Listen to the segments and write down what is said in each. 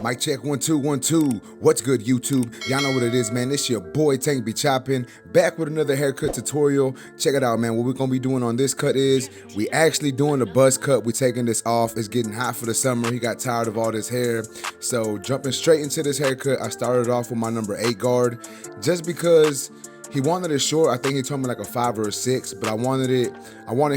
Mic check 1 2 1 2. What's good, YouTube? Y'all know what it is, man. It's your boy Tank Be Choppin, back with another haircut tutorial. Check it out, man. What we're gonna be doing on this cut is we actually doing the buzz cut. We taking this off. It's getting hot for the summer. He got tired of all this hair, so jumping straight into this haircut. I started off with my number 8 guard, just because he wanted it short. I think he told me like a 5 or a 6, but I wanted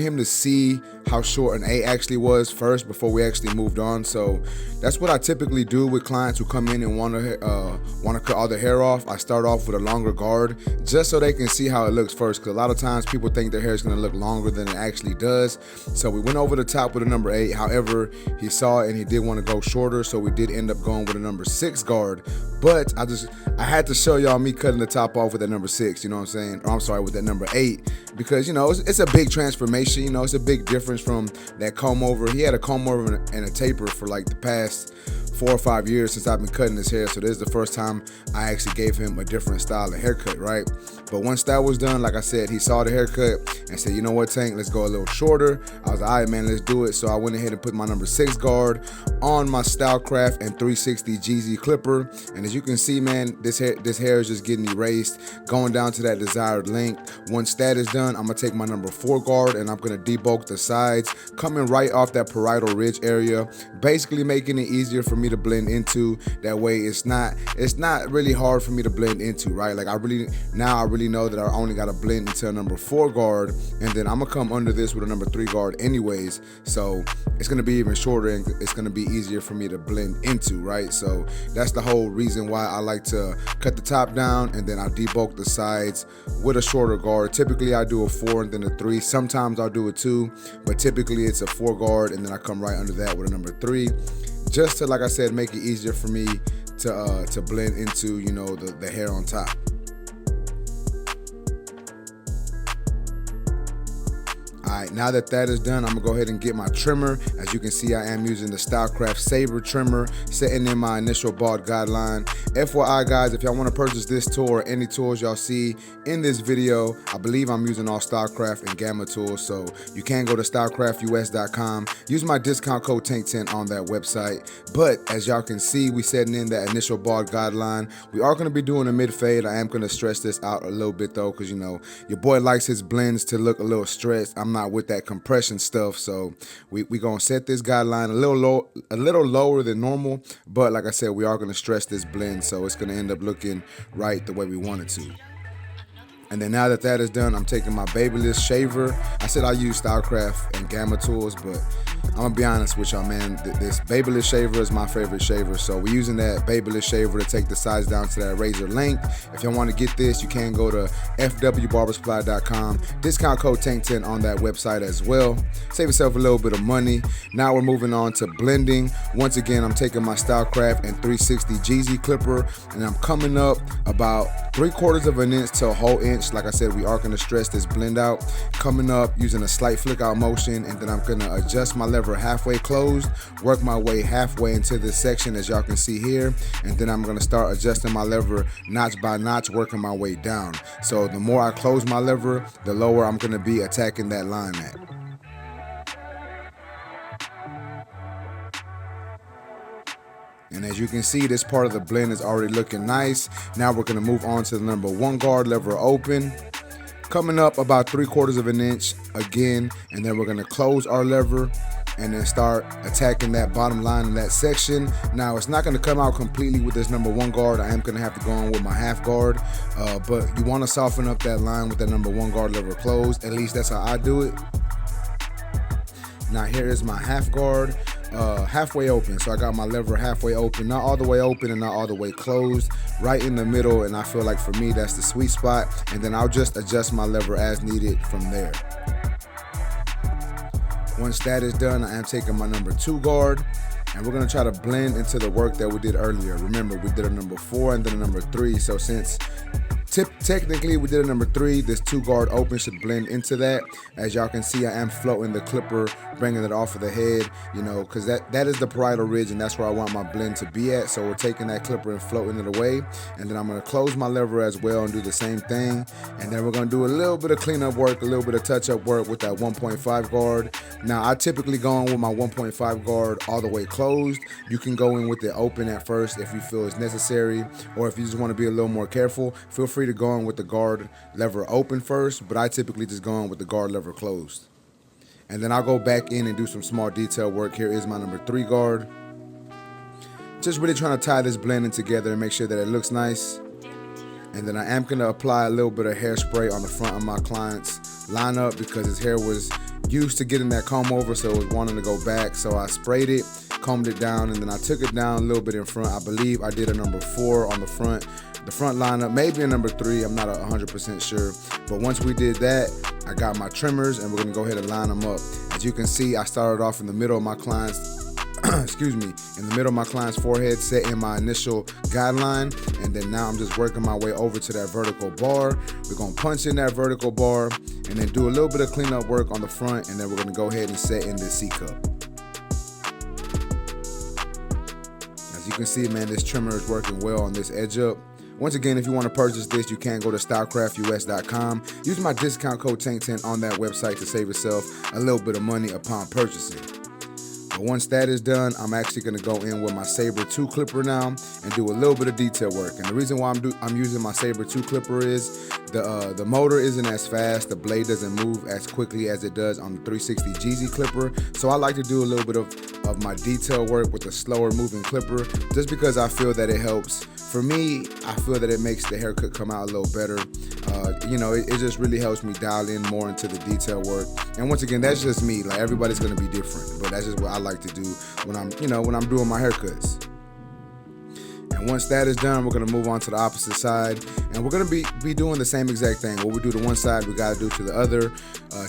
him to see how short an 8 actually was first before we actually moved on. So that's what I typically do with clients who come in and want to cut all their hair off. I start off with a longer guard just so they can see how it looks first, because a lot of times people think their hair is going to look longer than it actually does. So we went over the top with a number 8. However, he saw it and he did want to go shorter, so we did end up going with a number 6 guard. But I had to show y'all me cutting the top off with that number 6, you know what I'm saying? Or I'm sorry, with that number 8, because, you know, it's a big transformation. You know, it's a big difference from that comb over. He had a comb over and a taper for like the past 4 or 5 years since I've been cutting his hair. So this is the first time I actually gave him a different style of haircut, right? But once that was done, like I said, he saw the haircut and said, you know what, Tank, let's go a little shorter. I was like, all right, man, let's do it. So I went ahead and put my number 6 guard on my Stylecraft and 360 GZ clipper. And as you can see, man, this hair is just getting erased, going down to that desired length. Once that is done, I'm gonna take my number 4 guard and I'm gonna debulk the sides, coming right off that parietal ridge area, basically making it easier for me to blend into. That way it's not really hard for me to blend into, right? Like I really know that I only gotta blend into a number 4 guard, and then I'm gonna come under this with a number 3 guard anyways. So it's gonna be even shorter and it's gonna be easier for me to blend into, right? So that's the whole reason why I like to cut the top down and then I debulk the sides with a shorter guard. Typically I do a 4 and then a 3. Sometimes I'll do a 2, but typically it's a 4 guard and then I come right under that with a number 3, just to, like I said, make it easier for me to blend into, you know, the hair on top. Alright, now that is done, I'm gonna go ahead and get my trimmer. As you can see, I am using the Stylecraft Saber Trimmer, setting in my initial bald guideline. FYI, guys, if y'all want to purchase this tool or any tools y'all see in this video, I believe I'm using all Stylecraft and Gamma tools, so you can go to stylecraftus.com. Use my discount code TANK10 on that website. But as y'all can see, we setting in that initial bald guideline. We are going to be doing a mid fade. I am going to stretch this out a little bit though, because, you know, your boy likes his blends to look a little stretched. I'm not with that compression stuff, so we gonna set this guideline a little lower than normal, but like I said, we are gonna stretch this blend, so it's gonna end up looking right the way we want it to. And then now that is done, I'm taking my Babyliss Shaver. I said I use Stylecraft and Gamma tools, but I'm gonna be honest with y'all, man. This Babyliss Shaver is my favorite shaver. So we're using that Babyliss Shaver to take the sides down to that razor length. If y'all want to get this, you can go to fwbarbersupply.com. Discount code TANK10 on that website as well. Save yourself a little bit of money. Now we're moving on to blending. Once again, I'm taking my Stylecraft and 360 GZ clipper, and I'm coming up about 3/4 of an inch to a whole inch. Like I said, we are going to stretch this blend out, coming up using a slight flick out motion, and then I'm going to adjust my lever halfway closed, work my way halfway into this section as y'all can see here, and then I'm going to start adjusting my lever notch by notch, working my way down. So the more I close my lever, the lower I'm going to be attacking that line at. And as you can see, this part of the blend is already looking nice. Now we're gonna move on to the number 1 guard, lever open, coming up about 3/4 of an inch again, and then we're gonna close our lever and then start attacking that bottom line in that section. Now it's not gonna come out completely with this number 1 guard. I am gonna have to go in with my half guard, but you wanna soften up that line with that number 1 guard lever closed. At least that's how I do it. Now here is my half guard. Halfway open, so I got my lever halfway open, not all the way open and not all the way closed, right in the middle, and I feel like for me that's the sweet spot, and then I'll just adjust my lever as needed from there. Once that is done, I am taking my number 2 guard, and we're going to try to blend into the work that we did earlier. Remember, we did a number 4 and then a number 3, so since Technically, we did a number 3. This 2 guard open should blend into that. As y'all can see, I am floating the clipper, bringing it off of the head, you know, because that is the parietal ridge, and that's where I want my blend to be at. So we're taking that clipper and floating it away, and then I'm going to close my lever as well and do the same thing. And then we're going to do a little bit of cleanup work, a little bit of touch-up work with that 1.5 guard. Now, I typically go in with my 1.5 guard all the way closed. You can go in with it open at first if you feel it's necessary, or if you just want to be a little more careful, feel free to go in with the guard lever open first, but I typically just go in with the guard lever closed. And then I'll go back in and do some small detail work. Here is my number 3 guard. Just really trying to tie this blend in together and make sure that it looks nice. And then I am going to apply a little bit of hairspray on the front of my client's lineup because his hair was used to getting that comb over, so it was wanting to go back. So I sprayed it, combed it down, and then I took it down a little bit in front. I believe I did a number 4 on the front lineup, maybe a number 3, I'm not 100% sure. But once we did that, I got my trimmers and we're gonna go ahead and line them up. As you can see, I started off in the middle of my client's excuse me, in the middle of my client's forehead, setting my initial guideline, and then now I'm just working my way over to that vertical bar. We're gonna punch in that vertical bar and then do a little bit of cleanup work on the front, and then we're gonna go ahead and set in this C-cup. As you can see, man, this trimmer is working well on this edge up. Once again, if you want to purchase this, you can go to stylecraftus.com. Use my discount code TANK10 on that website to save yourself a little bit of money upon purchasing. But once that is done, I'm actually going to go in with my Saber II clipper now and do a little bit of detail work. And the reason why I'm using my Saber II clipper is the motor isn't as fast, the blade doesn't move as quickly as it does on the 360 GZ clipper. So I like to do a little bit of my detail work with a slower moving clipper, just because I feel that it helps. For me, I feel that it makes the haircut come out a little better. You know, it just really helps me dial in more into the detail work. And once again, that's just me. Like, everybody's gonna be different, but that's just what I like to do when I'm doing my haircuts. And once that is done, we're gonna move on to the opposite side, and we're gonna be doing the same exact thing. What we do to one side, we gotta do to the other.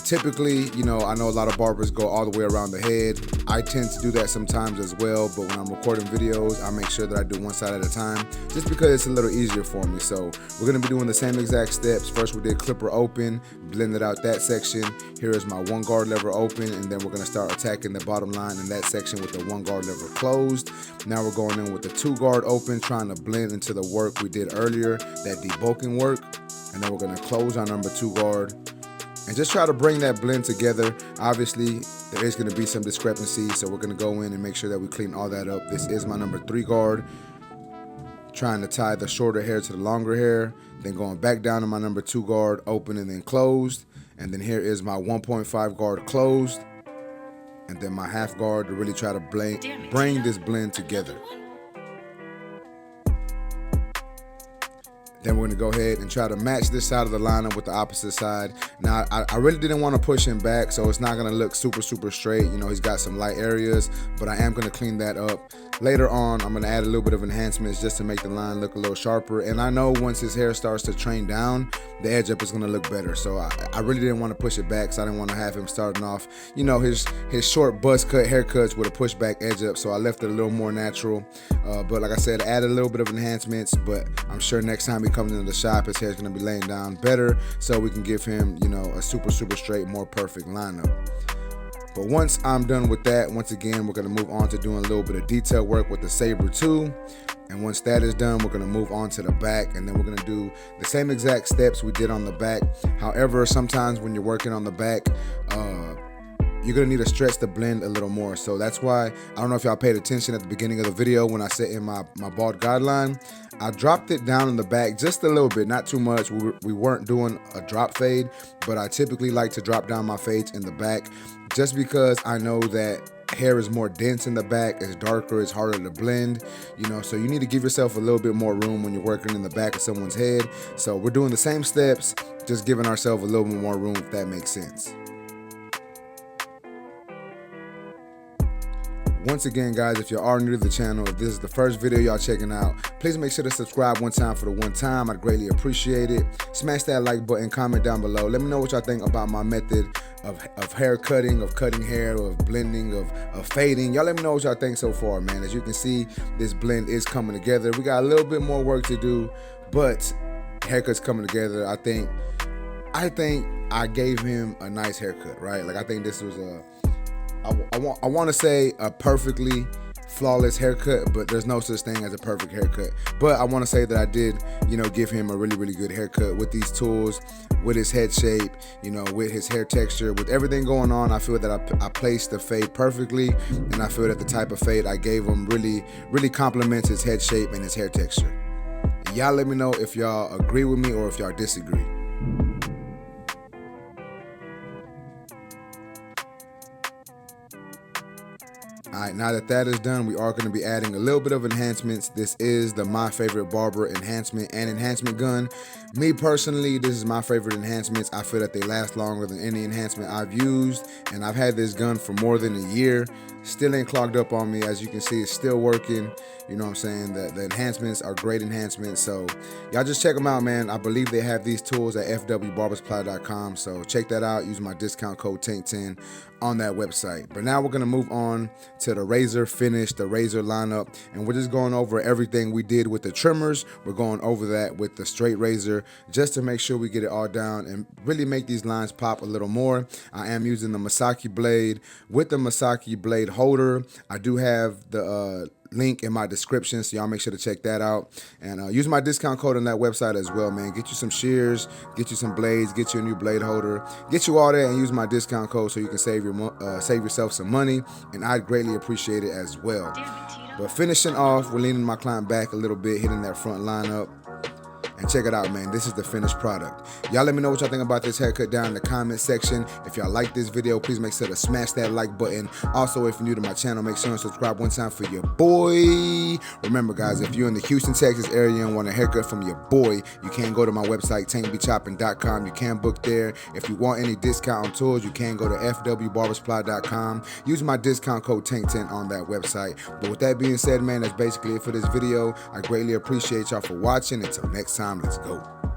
Typically, you know, I know a lot of barbers go all the way around the head. I tend to do that sometimes as well, but when I'm recording videos, I make sure that I do one side at a time, just because it's a little easier for me. So we're gonna be doing the same exact steps. First, we did clipper open, blended out that section. Here is my 1 guard lever open, and then we're gonna start attacking the bottom line in that section with the 1 guard lever closed. Now we're going in with the 2 guard open, trying to blend into the work we did earlier, that debulking work. And then we're gonna close our number 2 guard and just try to bring that blend together. Obviously, there is gonna be some discrepancy, so we're gonna go in and make sure that we clean all that up. This is my number 3 guard, trying to tie the shorter hair to the longer hair, then going back down to my number 2 guard, open and then closed. And then here is my 1.5 guard closed, and then my half guard to really try to bring this blend together. Then we're gonna go ahead and try to match this side of the lineup with the opposite side. Now, I really didn't want to push him back, so it's not gonna look super straight. You know, he's got some light areas, but I am gonna clean that up. Later on, I'm gonna add a little bit of enhancements just to make the line look a little sharper. And I know once his hair starts to train down, the edge up is gonna look better. So I really didn't want to push it back, so I didn't want to have him starting off, you know, his short buzz cut haircuts with a pushback edge up. So I left it a little more natural. But like I said, I added a little bit of enhancements, but I'm sure next time he comes into the shop, his hair's gonna be laying down better, so we can give him, you know, a super straight, more perfect lineup. But once I'm done with that, once again, we're gonna move on to doing a little bit of detail work with the Saber II. And once that is done, we're gonna move on to the back, and then we're gonna do the same exact steps we did on the back. However, sometimes when you're working on the back, you're gonna need to stretch the blend a little more. So that's why, I don't know if y'all paid attention at the beginning of the video when I set in my bald guideline. I dropped it down in the back just a little bit, not too much. We weren't doing a drop fade, but I typically like to drop down my fades in the back just because I know that hair is more dense in the back, it's darker, it's harder to blend, you know, so you need to give yourself a little bit more room when you're working in the back of someone's head. So we're doing the same steps, just giving ourselves a little bit more room, if that makes sense. Once again, guys, if you are new to the channel, if this is the first video y'all checking out, please make sure to subscribe one time for the one time. I'd greatly appreciate it. Smash that like button, comment down below. Let me know what y'all think about my method of hair cutting, of cutting hair, of blending, of fading. Y'all let me know what y'all think so far, man. As you can see, this blend is coming together. We got a little bit more work to do, but haircuts coming together. I think I gave him a nice haircut, right? Like I think this was I want to say a perfectly flawless haircut, but there's no such thing as a perfect haircut. But I want to say that I did, give him a really good haircut with these tools, with his head shape, with his hair texture, with everything going on. I feel that I placed the fade perfectly, and I feel that the type of fade I gave him really complements his head shape and his hair texture. Y'all let me know if y'all agree with me or if y'all disagree. Alright, now that is done, we are going to be adding a little bit of enhancements. This is the My Favorite Barber enhancement and enhancement gun. Me personally, this is my favorite enhancements. I feel that they last longer than any enhancement I've used, and I've had this gun for more than a year. Still ain't clogged up on me. As you can see, it's still working. You know what I'm saying? The enhancements are great enhancements. So y'all just check them out, man. I believe they have these tools at fwbarbersupply.com. So check that out. Use my discount code TANK10 on that website. But now we're going to move on to the razor finish, the razor lineup. And we're just going over everything we did with the trimmers. We're going over that with the straight razor just to make sure we get it all down and really make these lines pop a little more. I am using the Masaki blade with the Masaki blade holder. I do have the link in my description, so y'all make sure to check that out, and use my discount code on that website as well, man. Get you some shears, get you some blades, get you a new blade holder, get you all that, and use my discount code so you can save yourself some money, and I'd greatly appreciate it as well. But finishing off, we're leaning my client back a little bit, hitting that front lineup. And check it out, man. This is the finished product. Y'all let me know what y'all think about this haircut down in the comment section. If y'all like this video, please make sure to smash that like button. Also, if you're new to my channel, make sure and subscribe one time for your boy. Remember, guys, if you're in the Houston, Texas area and want a haircut from your boy, you can go to my website, tankbechoppin.com. You can book there. If you want any discount on tools, you can go to fwbarbersupply.com. Use my discount code TANK10 on that website. But with that being said, man, that's basically it for this video. I greatly appreciate y'all for watching. Until next time, let's go.